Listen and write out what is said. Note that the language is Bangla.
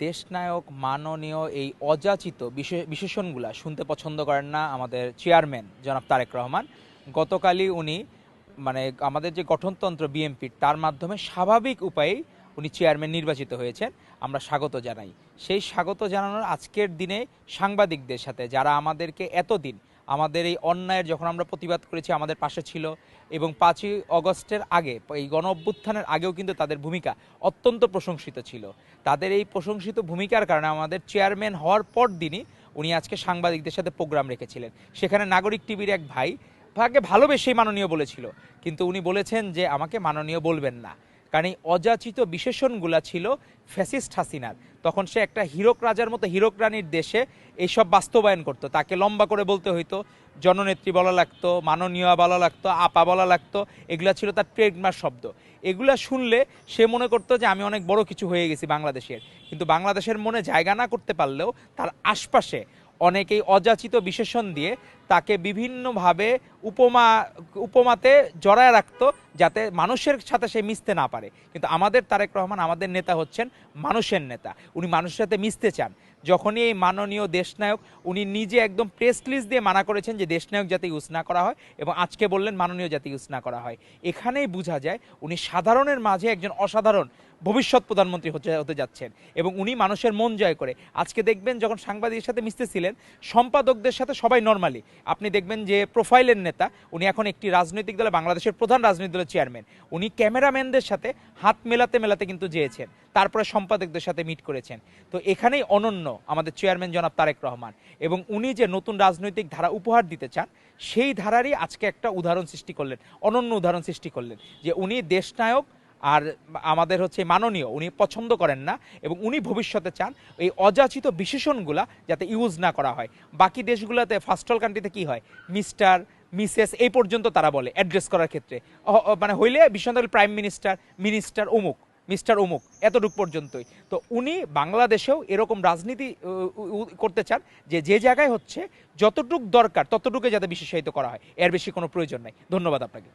দেশনায়ক মাননীয় এই অযাচিত বিশেষণগুলা শুনতে পছন্দ করেন না আমাদের চেয়ারম্যান জনাব তারেক রহমান। গতকালই উনি মানে আমাদের যে গঠনতন্ত্র বিএনপির তার মাধ্যমে স্বাভাবিক উপায়েই উনি চেয়ারম্যান নির্বাচিত হয়েছেন, আমরা স্বাগত জানাই। সেই স্বাগত জানানোর আজকের দিনে সাংবাদিকদের সাথে যারা আমাদেরকে এতদিন আমাদের এই অন্যায়ের যখন আমরা প্রতিবাদ করেছি আমাদের পাশে ছিল, এবং 5ই অগস্টের আগে এই গণ অভ্যুত্থানের আগেও কিন্তু তাদের ভূমিকা অত্যন্ত প্রশংসিত ছিল। তাদের এই প্রশংসিত ভূমিকার কারণে আমাদের চেয়ারম্যান হওয়ার পর দিনই উনি আজকে সাংবাদিকদের সাথে প্রোগ্রাম রেখেছিলেন। সেখানে নাগরিক টিভির এক ভাইকে ভালোবেসেই মাননীয় বলেছিল, কিন্তু উনি বলেছেন যে আমাকে মাননীয় বলবেন না, কারণ এই অযাচিত বিশেষণগুলা ছিল ফ্যাসিস্ট হাসিনার। তখন সে একটা হীরক রাজার মতো হীরক রানীর দেশে এইসব বাস্তবায়ন করতো। তাকে লম্বা করে বলতে হইতো, জননেত্রী বলা লাগতো, মাননীয় বলা লাগতো, আপা বলা লাগতো। এগুলা ছিল তার ট্রেডমার্ক শব্দ। এগুলা শুনলে সে মনে করতো যে আমি অনেক বড় কিছু হয়ে গেছি বাংলাদেশের। কিন্তু বাংলাদেশের মনে জায়গা না করতে পারলেও তার আশপাশে অনেকেই অযাচিত বিশেষণ দিয়ে তাকে বিভিন্নভাবে উপমাতে জড়ায় রাখতো, যাতে মানুষের সাথে সে মিশতে না পারে। কিন্তু আমাদের তারেক রহমান, আমাদের নেতা হচ্ছেন মানুষের নেতা, উনি মানুষের সাথে মিশতে চান। যখনই এই মাননীয় দেশনায়ক, উনি নিজে একদম প্রেস রিলিজ দিয়ে মানা করেছেন যে দেশনায়ক যাতে ইউজ না করা হয়, এবং আজকে বললেন মাননীয় যাতে ইউজ না করা হয়। এখানেই বোঝা যায় উনি সাধারণের মাঝে একজন অসাধারণ ভবিষ্যৎ প্রধানমন্ত্রী হতে যাচ্ছেন, এবং উনি মানুষের মন জয় করে। আজকে দেখবেন যখন সাংবাদিকের সাথে মিশতেছিলেন, সম্পাদকদের সাথে সবাই নর্মালি, আপনি দেখবেন যে প্রোফাইলের নেতা, উনি এখন একটি রাজনৈতিক দলে, বাংলাদেশের প্রধান রাজনৈতিক দলের চেয়ারম্যান, উনি ক্যামেরাম্যানদের সাথে হাত মেলাতে মেলাতে কিন্তু যেয়েছেন, তারপরে সম্পাদকদের সাথে মিট করেছেন। তো এখানেই অনন্য আমাদের চেয়ারম্যান জনাব তারেক রহমান, এবং উনি যে নতুন রাজনৈতিক ধারা উপহার দিতে চান, সেই ধারারই আজকে একটা উদাহরণ সৃষ্টি করলেন, অনন্য উদাহরণ সৃষ্টি করলেন, যে উনি দেশনায়ক আর আমাদের হচ্ছে মাননীয় উনি পছন্দ করেন না, এবং উনি ভবিষ্যতে চান এই অযাচিত বিশেষণগুলা যাতে ইউজ না করা হয়। বাকি দেশগুলোতে ফার্স্ট ওয়ার্ল্ড কান্ট্রিতে কি হয়, মিস্টার মিসেস এই পর্যন্ত তারা বলে অ্যাড্রেস করার ক্ষেত্রে, মানে হইলে বিশ্বনাথ প্রাইম মিনিস্টার, মিনিস্টার অমুক, মিস্টার অমুক, এতটুক পর্যন্তই। তো উনি বাংলাদেশেও এরকম রাজনীতি করতে চান যে যে জায়গায় হচ্ছে যতটুক দরকার ততটুকু যাতে বিশেষায়িত করা হয়, এর বেশি কোনো প্রয়োজন নাই। ধন্যবাদ আপনাকে।